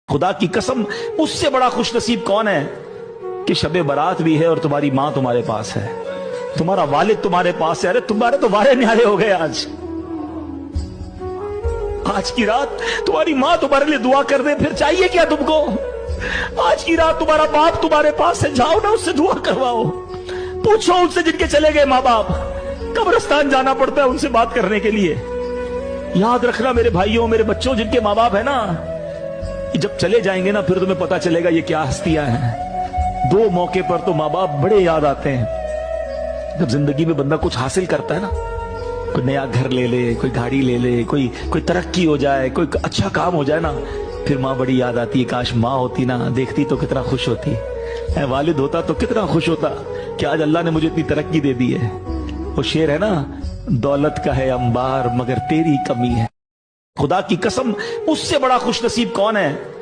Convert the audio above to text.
खुदा की कसम, उससे बड़ा खुश नसीब कौन है कि शबे बारात भी है और तुम्हारी मां तुम्हारे पास है, तुम्हारा वालिद तुम्हारे पास है। अरे तुम्हारे तो वारे न्यारे हो गए। आज की रात तुम्हारी मां तुम्हारे लिए दुआ कर दे, फिर चाहिए क्या तुमको? आज की रात तुम्हारा बाप तुम्हारे पास है, जाओ ना उससे दुआ करवाओ, पूछो उनसे जिनके चले गए मां बाप। कब्रिस्तान जाना पड़ता है उनसे बात करने के लिए। याद रखना मेरे भाइयों, मेरे बच्चों, जिनके मां बाप है ना, जब चले जाएंगे ना फिर तुम्हें पता चलेगा ये क्या हस्तियां हैं। दो मौके पर तो मां बाप बड़े याद आते हैं। जब जिंदगी में बंदा कुछ हासिल करता है ना, कोई नया घर ले ले, कोई गाड़ी ले ले, कोई तरक्की हो जाए, कोई अच्छा काम हो जाए ना, फिर माँ बड़ी याद आती है। काश माँ होती ना, देखती तो कितना खुश होती है। वालिद होता तो कितना खुश होता कि आज अल्लाह ने मुझे इतनी तरक्की दे दी है। वो शेर है ना, दौलत का है अंबार मगर तेरी कमी है। खुदा की कसम, उससे बड़ा खुश नसीब कौन है